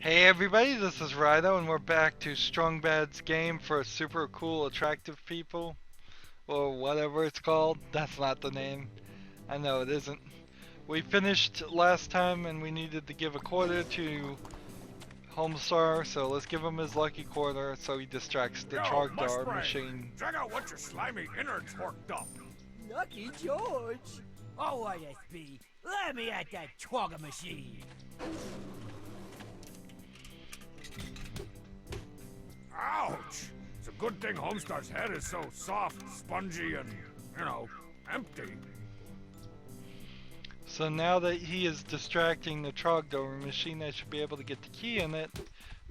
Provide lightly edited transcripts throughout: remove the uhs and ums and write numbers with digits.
Hey everybody, this is Rydo and we're back to Strong Bad's game for super cool attractive people, or whatever it's called. That's not the name. I know it isn't. We finished last time and we needed to give a quarter to Homestar, so let's give him his lucky quarter so he distracts the Trogdor machine. Check out what your slimy innards worked up. Lucky George. Oh, ISB, let me at that twogger machine. Ouch! It's a good thing Homestar's head is so soft, spongy, and, empty. So now that he is distracting the Trogdor machine, I should be able to get the key in it,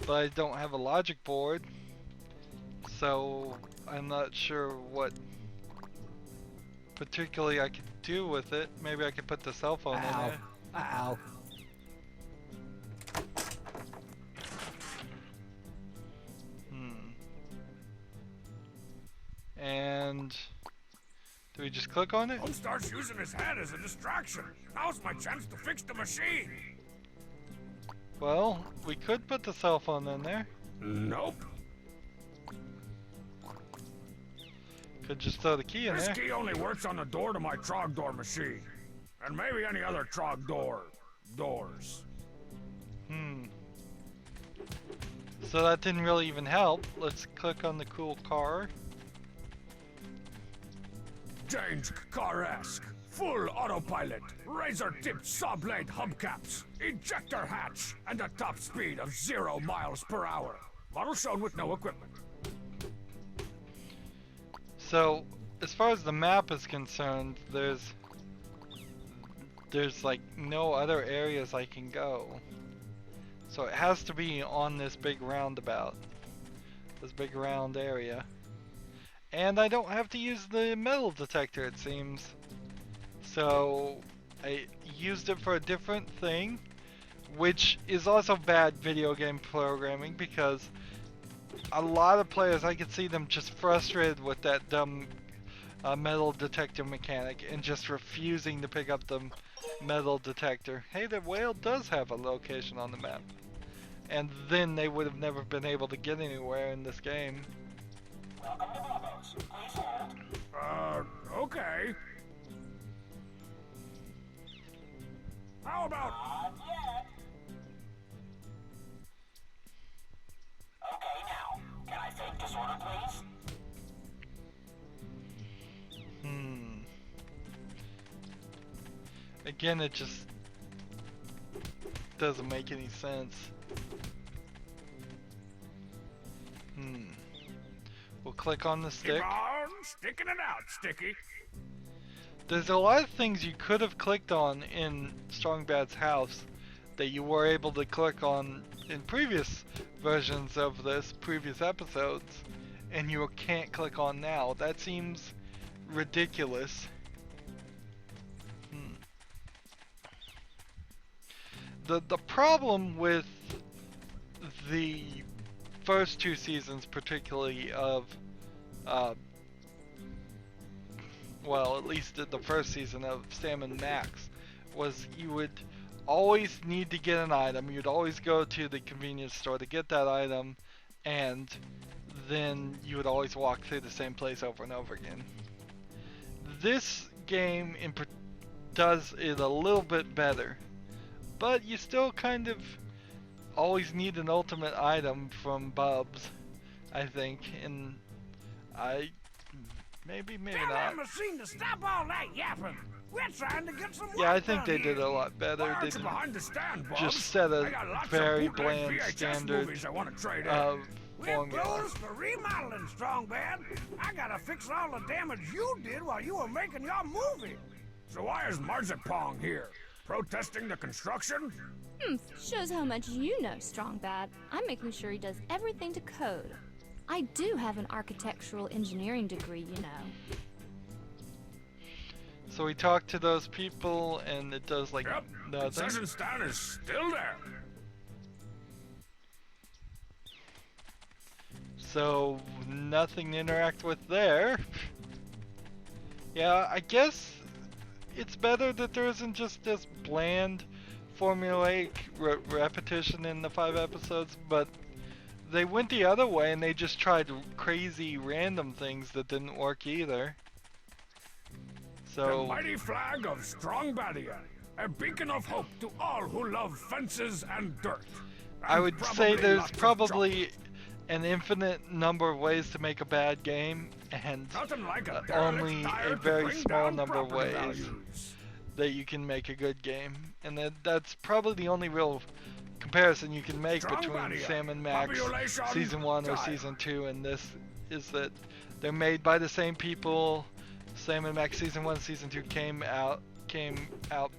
but I don't have a logic board, so I'm not sure what particularly I could do with it. Maybe I could put the cell phone in there. Ow. And do we just click on it? Homestar's using his head as a distraction. Now's my chance to fix the machine. Well, we could put the cell phone in there. Nope. Could just throw the key in This there. key only works on the door to my Trogdor machine. And maybe any other Trogdor doors. So that didn't really even help. Let's click on the cool car. Dangeresque, full autopilot, razor-tipped saw-blade hubcaps, ejector hatch, and a top speed of 0 miles per hour. Model shown with no equipment. So, as far as the map is concerned, there's like no other areas I can go. So it has to be on this big roundabout, this big round area. And I don't have to use the metal detector, it seems. So I used it for a different thing, which is also bad video game programming, because a lot of players, I could see them just frustrated with that dumb metal detector mechanic and just refusing to pick up the metal detector. Hey, the whale does have a location on the map. And then they would have never been able to get anywhere in this game. Okay. How about... Not yet. Okay, now, can I fake disorder, please? Again, it just doesn't make any sense. We'll click on the stick. Keep on sticking it out, Sticky. There's a lot of things you could have clicked on in Strong Bad's house that you were able to click on in previous versions of this, previous episodes, and you can't click on now. That seems ridiculous. The problem with the first two seasons, particularly of well, at least the first season of Sam and Max, was you would always need to get an item. You'd always go to the convenience store to get that item, and then you would always walk through the same place over and over again. This game does it a little bit better, but you still kind of always need an ultimate item from Bubs, I think, and maybe Tell not. that machine to stop all that yapping. We're trying to get some work Yeah, I think done they did here. a lot better. Why They aren't you didn't behind the stand, Bubs? just set I a got lots very of bootleg bland VHS standard movies I want to trade in. We're formula. closed for remodeling, Strong Bad. I gotta fix all the damage you did while you were making your movie. So why is Marzipong here? Protesting the construction? Shows how much you know, Strong Bad. I'm making sure he does everything to code. I do have an architectural engineering degree, you know. So we talk to those people, and it does like Yep. nothing. Concession stand is still there. So nothing to interact with there. Yeah, I guess it's better that there isn't just this bland, formulaic repetition in the 5 episodes, but they went the other way and they just tried crazy random things that didn't work either. So The mighty flag of strong Badia, a beacon of hope to all who love fences and dirt. I And would say probably there's lots of probably an infinite number of ways to make a bad game, and nothing like a only derelict tire a to very bring small down number of property ways values. that you can make a good game. And that's probably the only real comparison you can make Strong between Badia. Sam and Max Population Season 1 or time. Season 2 and this, is that they're made by the same people. Sam and Max Season 1, Season 2 came out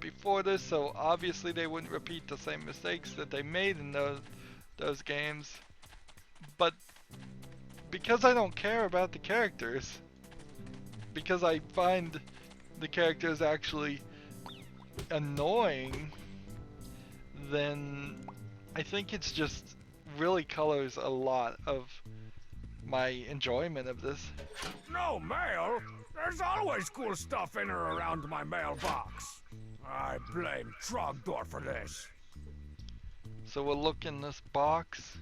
before this, so obviously they wouldn't repeat the same mistakes that they made in those games. But because I don't care about the characters, because I find the characters actually annoying, then I think it's just really colors a lot of my enjoyment of this. No mail? There's always cool stuff in or around my mailbox. I blame Trogdor for this. So we'll look in this box.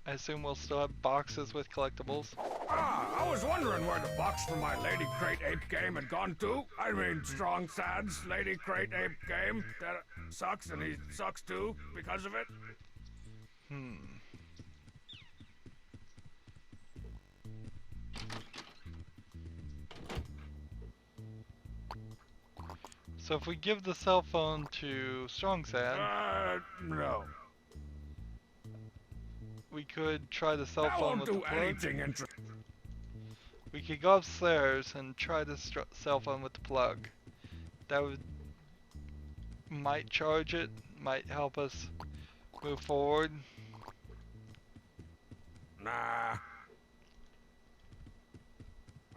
I assume we'll still have boxes with collectibles. I was wondering where the box for my Lady Crate Ape game had gone to. I mean, Strong Sad's Lady Crate Ape game. That sucks, and he sucks too because of it. So if we give the cell phone to Strong Sad, No. we could try the cell That phone won't with the do plug. anything interesting. We could go upstairs and try the cell phone with the plug. That might charge it, might help us move forward. Nah.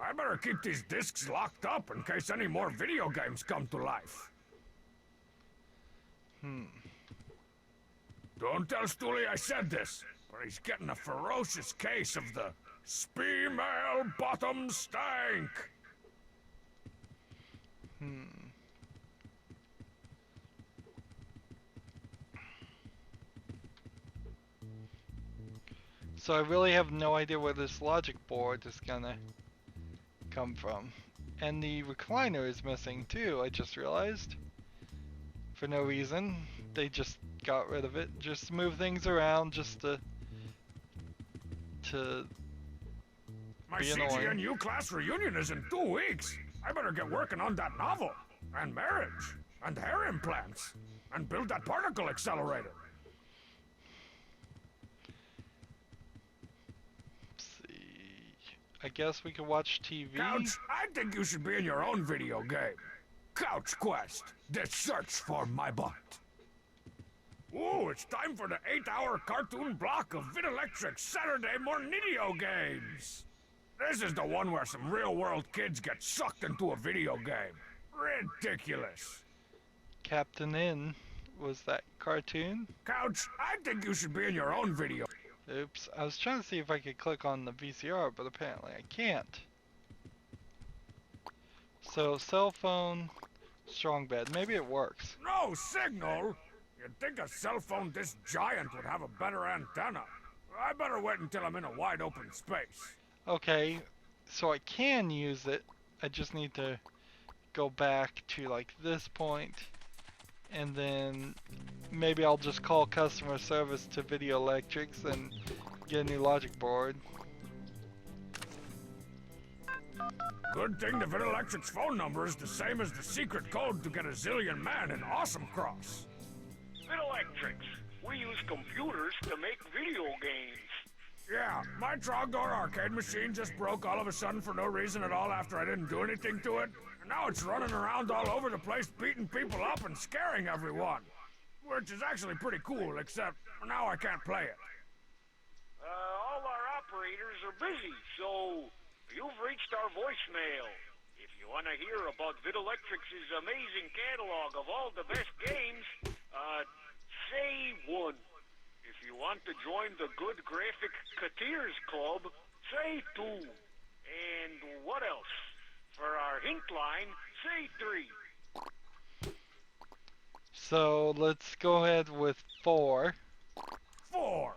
I better keep these discs locked up in case any more video games come to life. Don't tell Stooley I said this, or he's getting a ferocious case of the Spee-mail bottom stank. So I really have no idea where this logic board is gonna come from. And the recliner is missing too, I just realized. For no reason. They just got rid of it. Just move things around just to My be annoying. CGNU class reunion is in 2 weeks. I better get working on that novel, and marriage, and hair implants, and build that particle accelerator. See. I guess we could watch TV. Couch, I think you should be in your own video game. Couch Quest, the search for my butt. Ooh, it's time for the 8-hour cartoon block of Videlectric's Saturday Mornidio games. This is the one where some real-world kids get sucked into a video game. Ridiculous. Captain In was that cartoon? Couch, I think you should be in your own video. Oops, I was trying to see if I could click on the VCR, but apparently I can't. So, cell phone, strong bed. Maybe it works. No signal? You'd think a cell phone this giant would have a better antenna. I better wait until I'm in a wide open space. Okay, so I can use it. I just need to go back to like this point, and then maybe I'll just call customer service to Video Electrics and get a new logic board. Good thing the Videlectric's phone number is the same as the secret code to get a zillion man in Awesome Cross. Videlectrics. We use computers to make video games. Yeah, my Trogdor arcade machine just broke all of a sudden for no reason at all after I didn't do anything to it. And now it's running around all over the place beating people up and scaring everyone. Which is actually pretty cool, except now I can't play it. All our operators are busy, so you've reached our voicemail. If you want to hear about Videlectrics' amazing catalog of all the best games, say 1. If you want to join the Good Graphic Cateers Club, say 2. And what else? For our hint line, say 3. So let's go ahead with 4. 4.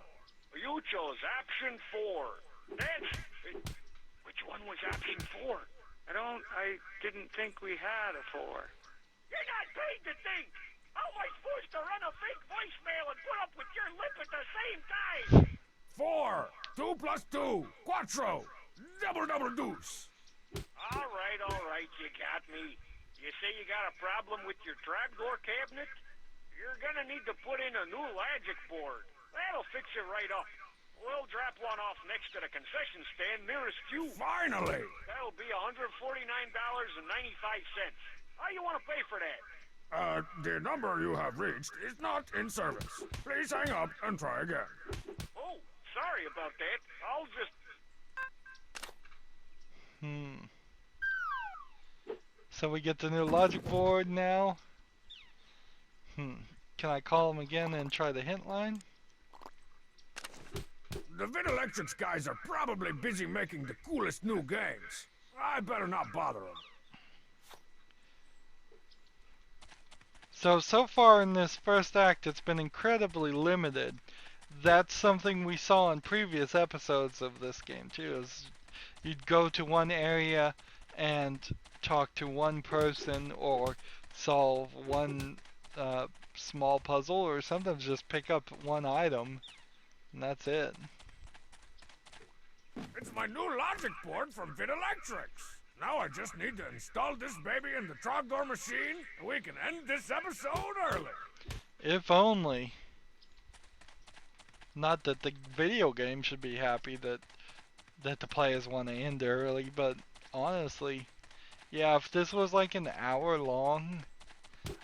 You chose option 4. That's... Which one was option 4? I didn't think we had a 4. You're not paid to think! How am I supposed to run a fake voicemail and put up with your lip at the same time? 4. 2 plus 2. Quattro. Double deuce. All right, you got me. You say you got a problem with your Trogdor cabinet? You're gonna need to put in a new logic board. That'll fix it right up. We'll drop one off next to the concession stand nearest you. Finally! That'll be $149.95. How you want to pay for that? The number you have reached is not in service. Please hang up and try again. Oh, sorry about that. I'll just... So we get the new logic board now. Can I call him again and try the hint line? The Vidalectrics guys are probably busy making the coolest new games. I better not bother them. So far in this first act, it's been incredibly limited. That's something we saw in previous episodes of this game too, is you'd go to one area and talk to one person or solve one small puzzle, or sometimes just pick up one item and that's it. It's my new logic board from Vidalectrics. Now I just need to install this baby in the Trogdor machine, and we can end this episode early. If only. Not that the video game should be happy that the players want to end early, but honestly, yeah, if this was like an hour long,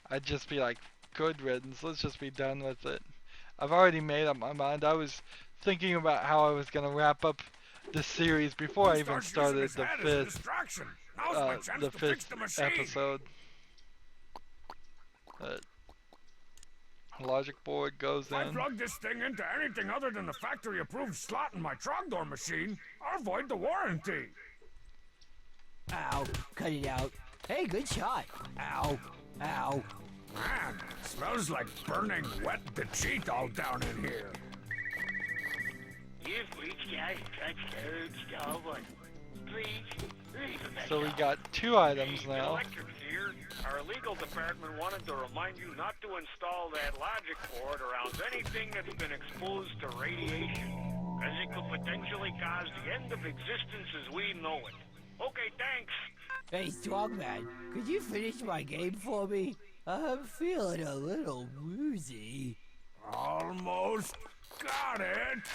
I'd just be like, good riddance, let's just be done with it. I've already made up my mind. I was thinking about how I was going to wrap up this series before I even started the fifth episode. Logic board goes If I in. plug this thing into anything other than the factory-approved slot in my Trogdor machine, I'll void the warranty. Ow, cut it out. Hey, good shot. Ow, ow. Man, smells like burning wet the cheat all down in here. You've reached out and touched star one. Please, leave a message. So we got 2 items now. Electric here. Our legal department wanted to remind you not to install that logic board around anything that's been exposed to radiation, as it could potentially cause the end of existence as we know it. Okay, thanks. Hey, Strongman, could you finish my game for me? I'm feeling a little woozy. Almost got it.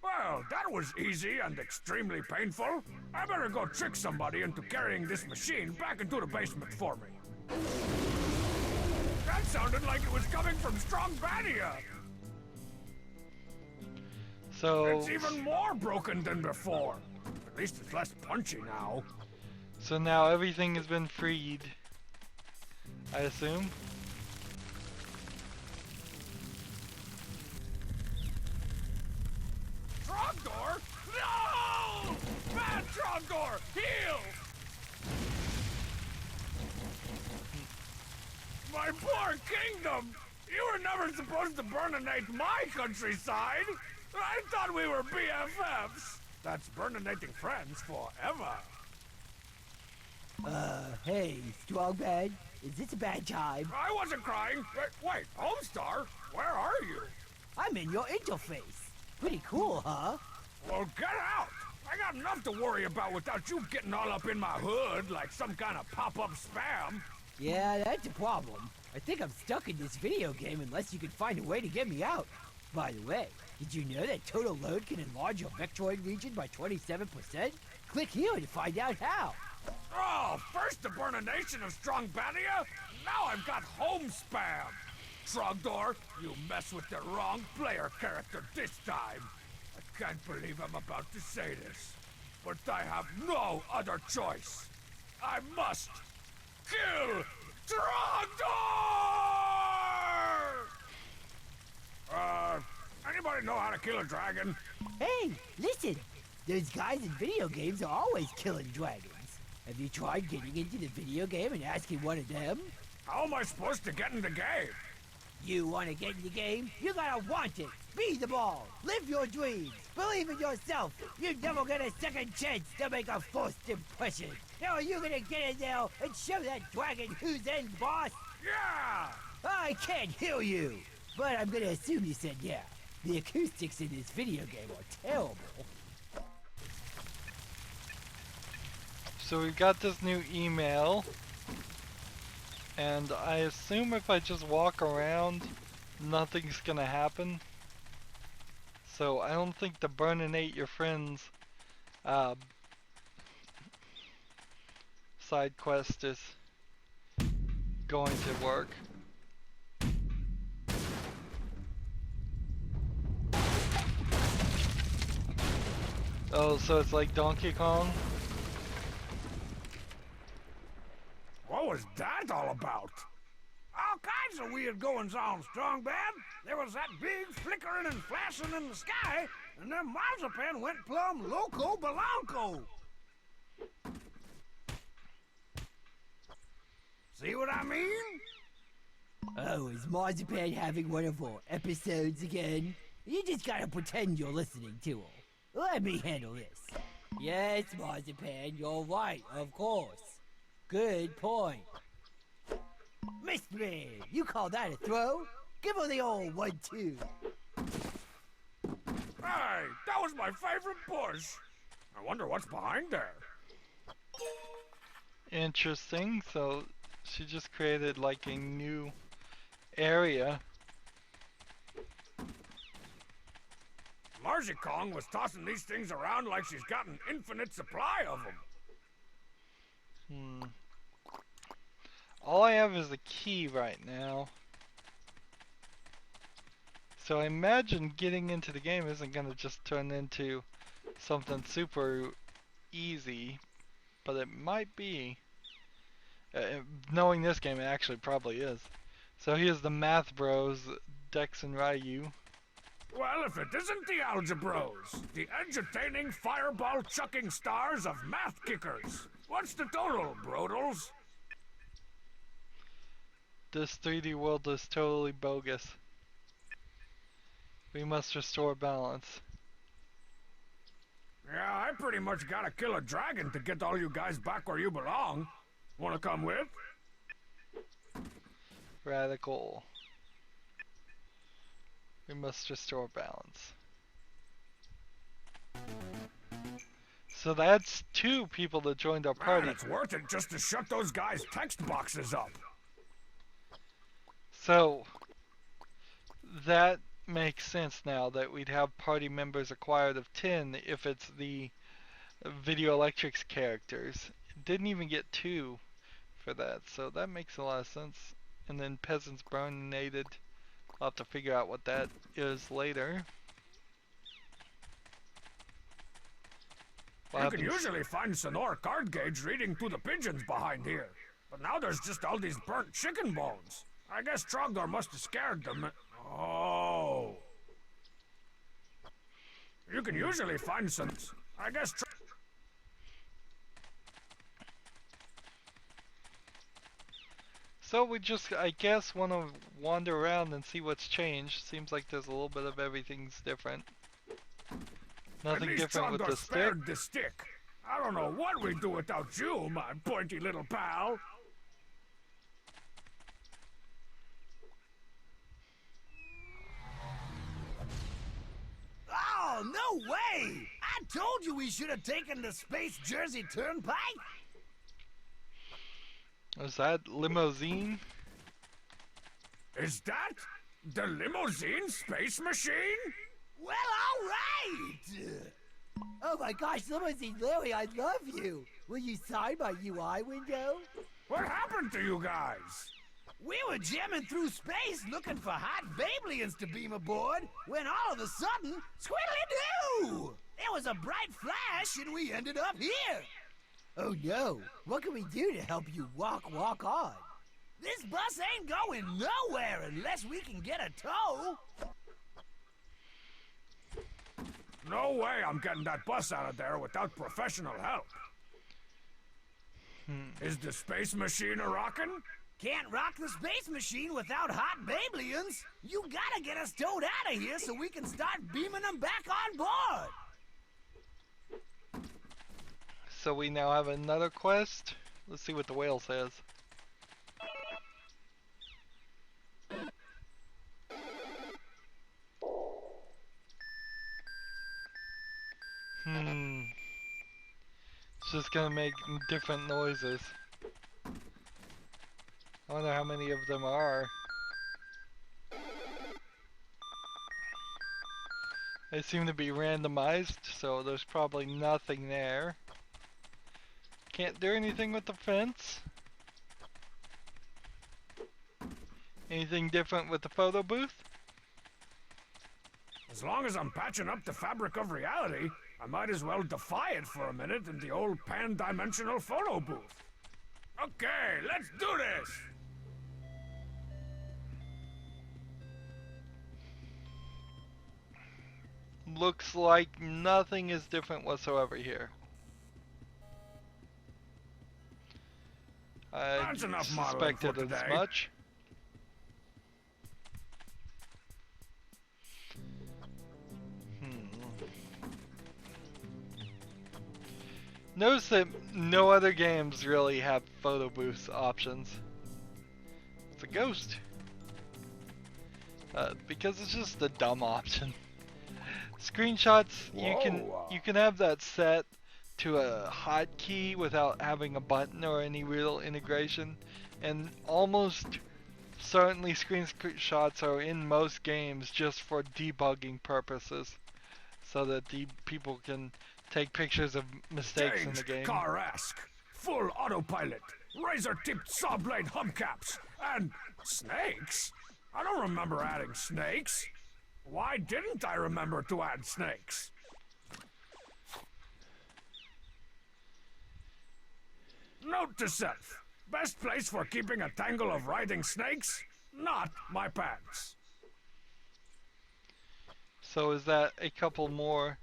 Well, that was easy and extremely painful. I better go trick somebody into carrying this machine back into the basement for me. That sounded like it was coming from strong Badia. So It's even more broken than before. At least it's less punchy now. So now everything has been freed, I assume. Trogdor? No! Bad Trogdor! Heal! My poor kingdom! You were never supposed to burninaate my countryside! I thought we were BFFs! That's burninating friends forever. Hey, Strongman, is this a bad time? I wasn't crying! Wait, Homestar? Where are you? I'm in your interface. Pretty cool, huh? Well, get out! I got enough to worry about without you getting all up in my hood like some kind of pop-up spam. Yeah, that's a problem. I think I'm stuck in this video game unless you can find a way to get me out. By the way, did you know that total load can enlarge your vectoid region by 27%? Click here to find out how. Oh, first to burn a nation of strong Badia, now I've got home spam. Trogdor, you mess with the wrong player character this time. I can't believe I'm about to say this, but I have no other choice. I must kill Trogdor! Anybody know how to kill a dragon? Hey, listen. Those guys in video games are always killing dragons. Have you tried getting into the video game and asking one of them? How am I supposed to get in the game? You want to get in the game? You gotta want it. Be the ball. Live your dreams. Believe in yourself. You never get a second chance to make a first impression. Now are you gonna get in there and show that dragon who's in, boss? Yeah! I can't hear you. But I'm gonna assume you said yeah. The acoustics in this video game are terrible. So we've got this new email, and I assume if I just walk around, nothing's gonna happen. So I don't think the burninate your friends side quest is going to work. Oh, so it's like Donkey Kong? What was that all about? All kinds of weird goings on, Strong Bad. There was that big flickering and flashing in the sky, and then Marzipan went plumb loco balanco. See what I mean? Oh, is Marzipan having one of our episodes again? You just gotta pretend you're listening to her. Let me handle this. Yes, Marzipan, you're right, of course. Good point. Missed me! You call that a throw? Give her the old 1-2. Hey, that was my favorite bush. I wonder what's behind there. Interesting. So she just created like a new area. Marzi Kong was tossing these things around like she's got an infinite supply of them. All I have is a key right now. So I imagine getting into the game isn't going to just turn into something super easy, but it might be. Knowing this game, it actually probably is. So here's the Math Bros, Dex and Ryu. Well, if it isn't the Algebros, the entertaining fireball-chucking stars of math kickers. What's the total, Brodels? This 3D world is totally bogus. We must restore balance. Yeah, I pretty much gotta kill a dragon to get all you guys back where you belong. Wanna come with? Radical. We must restore balance. So that's 2 people that joined our party. Man, it's worth it just to shut those guys' text boxes up. So that makes sense now that we'd have party members acquired of 10 if it's the Video Electrics characters. It didn't even get 2 for that, so that makes a lot of sense. And then peasants burninated. I'll have to figure out what that is later. You can usually find Sonor card gauge reading through the pigeons behind here. But now there's just all these burnt chicken bones. I guess Trogdor must have scared them. Oh. You can usually find some. I guess. So we just, I guess, want to wander around and see what's changed. Seems like there's a little bit of everything's different. Nothing different with the stick. The stick. I don't know what we'd do without you, my pointy little pal. Oh, no way! I told you we should have taken the Space Jersey Turnpike. Is that limousine? Is that the limousine space machine? Well, all right! Oh my gosh, Limousine Larry, I love you! Will you sign my UI window? What happened to you guys? We were jamming through space looking for hot Babelians to beam aboard when all of a sudden, squiddly-doo! There was a bright flash and we ended up here! Oh no, what can we do to help you walk on? This bus ain't going nowhere unless we can get a tow. No way I'm getting that bus out of there without professional help. Is the space machine a-rockin'? Can't rock the space machine without hot Babelians. You gotta get us towed out of here so we can start beaming them back on board. So we now have another quest. Let's see what the whale says. It's just gonna make different noises. I wonder how many of them are. They seem to be randomized, so there's probably nothing there. Can't do anything with the fence. Anything different with the photo booth? As long as I'm patching up the fabric of reality, I might as well defy it for a minute in the old pan-dimensional photo booth. Okay, let's do this! Looks like nothing is different whatsoever here. I That's enough modeling for suspected as today. much. Notice that no other games really have photo booth options. It's a ghost. Because it's just a dumb option. Screenshots, you can have that set to a hotkey without having a button or any real integration, and almost certainly screenshots are in most games just for debugging purposes, so that the people can take pictures of mistakes in the game. Dangeresque, full autopilot, razor-tipped saw blade hubcaps, and snakes? I don't remember adding snakes. Why didn't I remember to add snakes? Note to self, best place for keeping a tangle of riding snakes? Not my pants. So is that a couple more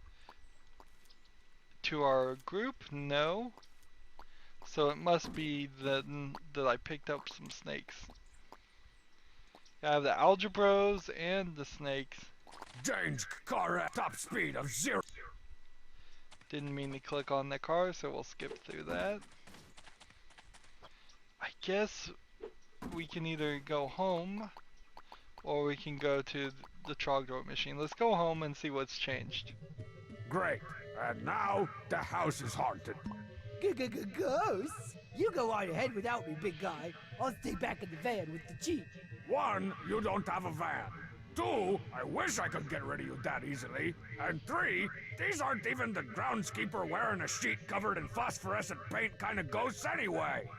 to our group? No. So it must be that I picked up some snakes. I have the algebros and the snakes. Dangeresque car at top speed of 0. Didn't mean to click on the car, so we'll skip through that. I guess we can either go home or we can go to the Trogdor machine. Let's go home and see what's changed. Great. And now the house is haunted. Ghosts? You go on ahead without me, big guy. I'll stay back in the van with the Jeep. 1, you don't have a van. 2, I wish I could get rid of you that easily. And 3, these aren't even the groundskeeper wearing a sheet covered in phosphorescent paint kind of ghosts anyway.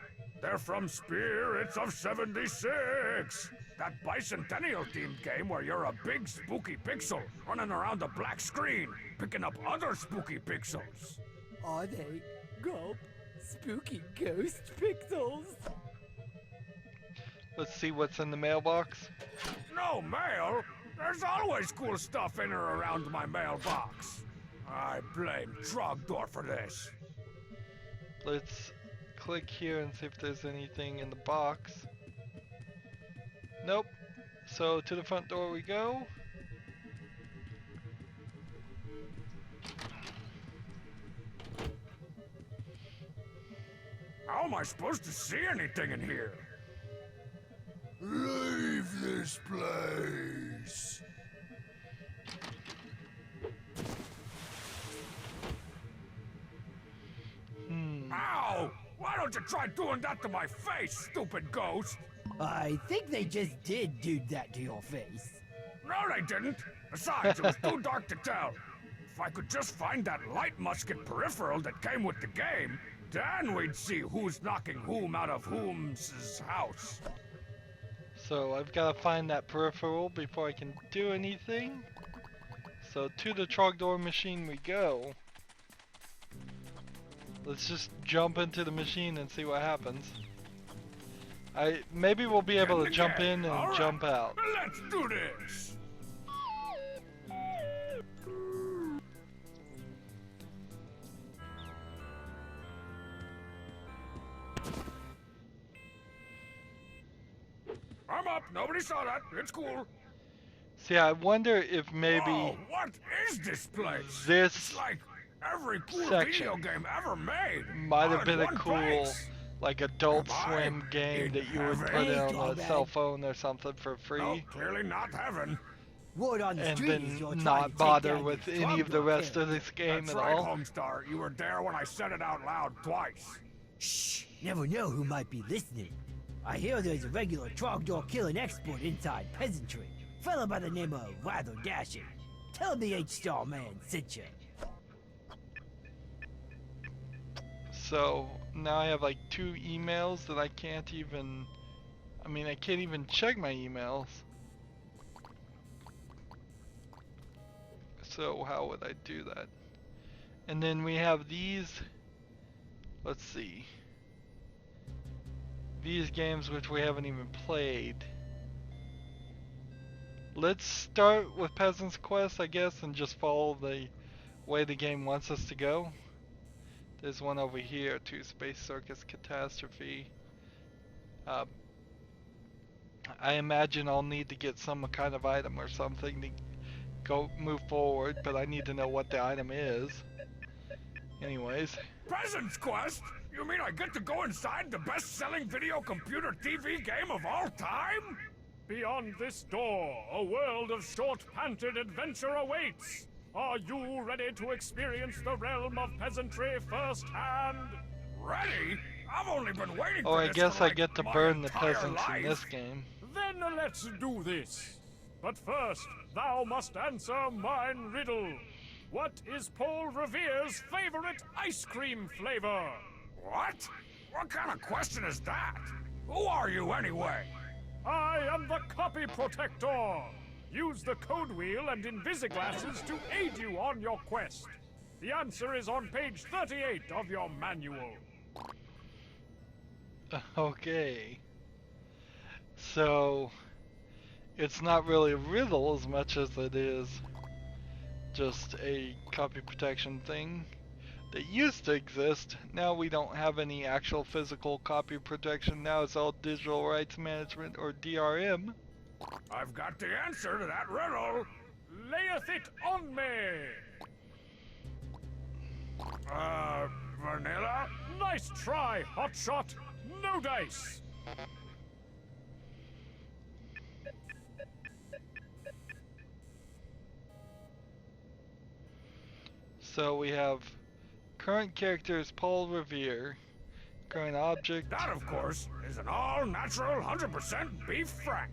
They're from Spirits of 76. That bicentennial-themed game where you're a big spooky pixel running around a black screen, picking up other spooky pixels. Are they? Gulp. Spooky ghost pixels. Let's see what's in the mailbox. No mail? There's always cool stuff in or around my mailbox. I blame Trogdor for this. Let's click here and see if there's anything in the box. Nope. So to the front door we go. How am I supposed to see anything in here? Leave this place. Ow! Why don't you try doing that to my face, stupid ghost? I think they just did do that to your face. No, they didn't. Besides, it was too dark to tell. If I could just find that light musket peripheral that came with the game, then we'd see who's knocking whom out of whom's house. So I've got to find that peripheral before I can do anything. So to the Trogdor machine we go. Let's just jump into the machine and see what happens. Maybe we'll be able to Get jump the in game. and All right, jump out. Let's do this. I'm up. Nobody saw that. It's cool. See, I wonder if maybe Whoa, what is this place? this It's like every cool section video game ever made. might all have in been a one cool, place. like Adult Am I Swim game in that you would heaven? put Hey, on a drawbag. cell phone or something for free, No, clearly not heaven. Word on the and street is then you're trying to not take bother down with the any of the Trogdor rest killer. of this game That's at right, all. Homestar. You were there when I said it out loud twice. Shh, never know who might be listening. I hear there's a regular Trogdor killing expert inside peasantry. Fella by the name of Rydo Dashing. Tell the H-Star man sent you. So now I have like 2 emails that I can't even, I can't even check my emails. So how would I do that? And then we have these, let's see, these games which we haven't even played. Let's start with Peasant's Quest, I guess, and just follow the way the game wants us to go. There's one over here too, Space Circus Catastrophe. I imagine I'll need to get some kind of item or something to move forward, but I need to know what the item is. Anyways. Peasant's Quest? You mean I get to go inside the best-selling video computer TV game of all time? Beyond this door, a world of short-panted adventure awaits. Are you ready to experience the realm of peasantry firsthand? Ready? I've only been waiting Oh, for I this guess for, I like, get to my burn the entire peasants in this life. game. Then let's do this. But first, thou must answer mine riddle. What is Paul Revere's favorite ice cream flavor? What? What kind of question is that? Who are you anyway? I am the Copy Protector. Use the code wheel and invisiglasses to aid you on your quest. The answer is on page 38 of your manual. Okay. So, it's not really a riddle as much as it is just a copy protection thing that used to exist. Now we don't have any actual physical copy protection. Now it's all digital rights management, or DRM. I've got the answer to that riddle. Layeth it on me. Vanilla? Nice try, hotshot. No dice. So we have current characters Paul Revere, current object. That, of course, is an all-natural 100% beef frank.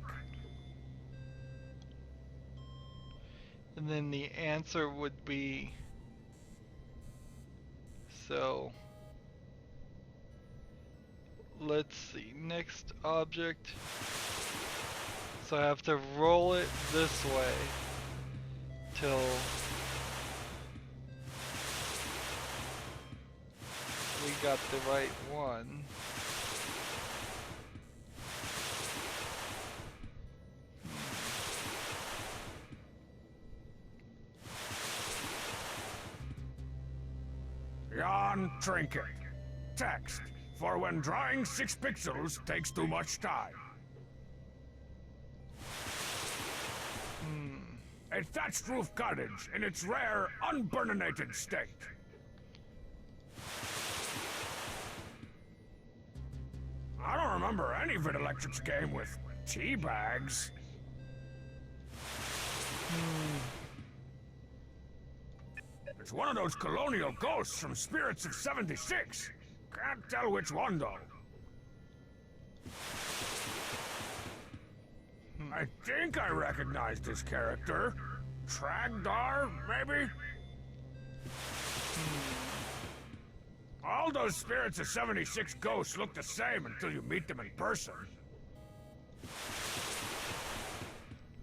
And then the answer would be, so let's see, next object. So I have to roll it this way till we got the right one. Yawn trinket. Text. For when drawing 6 pixels takes too much time. A thatched roof cottage in its rare, unburninated state. I don't remember any Vidalectric's game with tea bags. It's one of those colonial ghosts from Spirits of 76. Can't tell which one, though. I think I recognize this character. Trogdor, maybe? All those Spirits of 76 ghosts look the same until you meet them in person.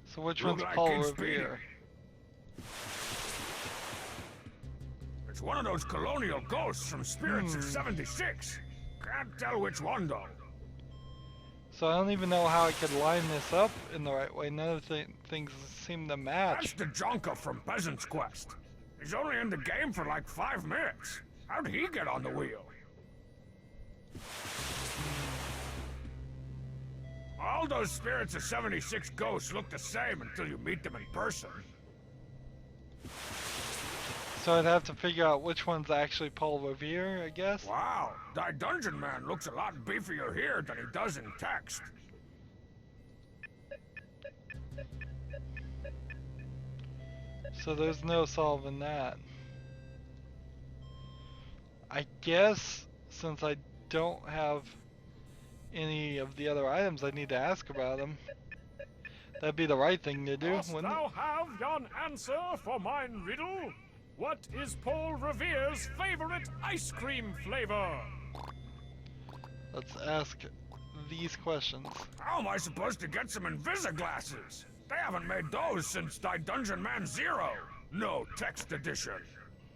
So which Look one's like Paul it's Revere? It's one of those colonial ghosts from Spirits of 76. Can't tell which one, though. So I don't even know how I could line this up in the right way. None of the things seem to That's match. the Jonka from Peasant's Quest. He's only in the game for like 5 minutes. How'd he get on the wheel? All those spirits of 76 ghosts look the same until you meet them in person. So I'd have to figure out which one's actually Paul Revere, I guess. Wow, that dungeon man looks a lot beefier here than he does in text. So there's no solving that. I guess since I don't have any of the other items, I need to ask about them. That'd be the right thing to do, Dost wouldn't it? thou have yon answer for mine riddle? What is Paul Revere's favorite ice cream flavor? Let's ask these questions. How am I supposed to get some Invisiglasses? They haven't made those since thy Dungeon Man Zero. No text edition.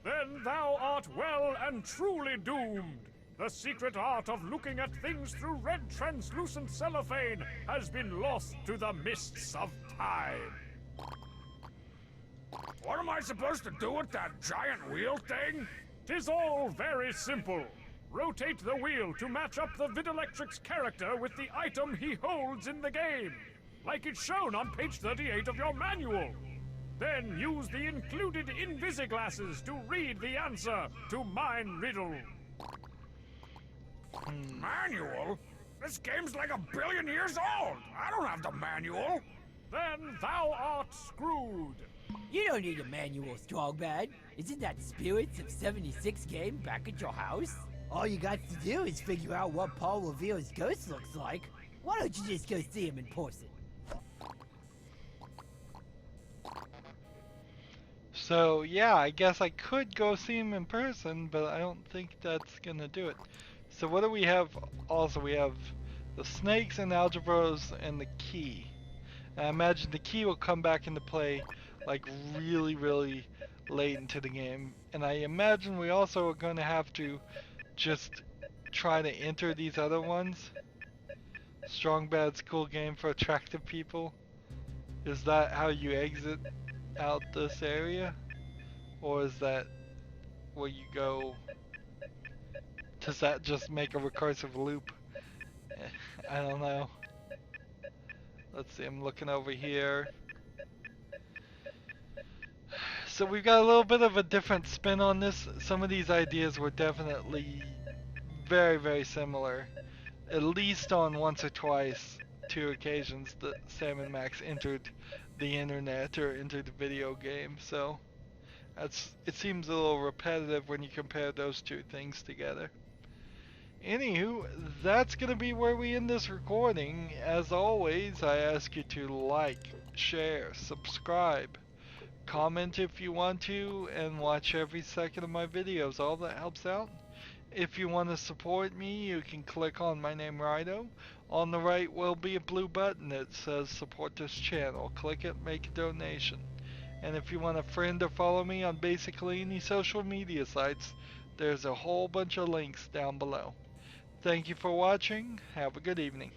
Then thou art well and truly doomed. The secret art of looking at things through red translucent cellophane has been lost to the mists of time. What am I supposed to do with that giant wheel thing? 'Tis all very simple. Rotate the wheel to match up the Videlectric's character with the item he holds in the game, like it's shown on page 38 of your manual. Then use the included Invisiglasses to read the answer to mine riddle. Manual? This game's like 1 billion years old. I don't have the manual. Then thou art screwed. You don't need a manual, Strongbad. Isn't that Spirits of 76 game back at your house? All you got to do is figure out what Paul Revere's ghost looks like. Why don't you just go see him in person? So yeah, I guess I could go see him in person, but I don't think that's gonna do it. So what do we have also? We have the snakes and algebras and the key. And I imagine the key will come back into play like really late into the game. And I imagine we also are gonna have to just try to enter these other ones. Strong Bad's cool game for attractive people. Is that how you exit out this area? Or is that where you go? Does that just make a recursive loop? I don't know. Let's see, I'm looking over here. So we've got a little bit of a different spin on this. Some of these ideas were definitely very similar. At least on once or twice, 2 occasions that Sam and Max entered the internet or entered the video game. So it seems a little repetitive when you compare those 2 things together. Anywho, that's going to be where we end this recording. As always, I ask you to like, share, subscribe, comment if you want to, and watch every second of my videos. All that helps out. If you want to support me, you can click on my name, Rydo. On the right will be a blue button that says support this channel. Click it, make a donation. And if you want to friend or follow me on basically any social media sites, there's a whole bunch of links down below. Thank you for watching. Have a good evening.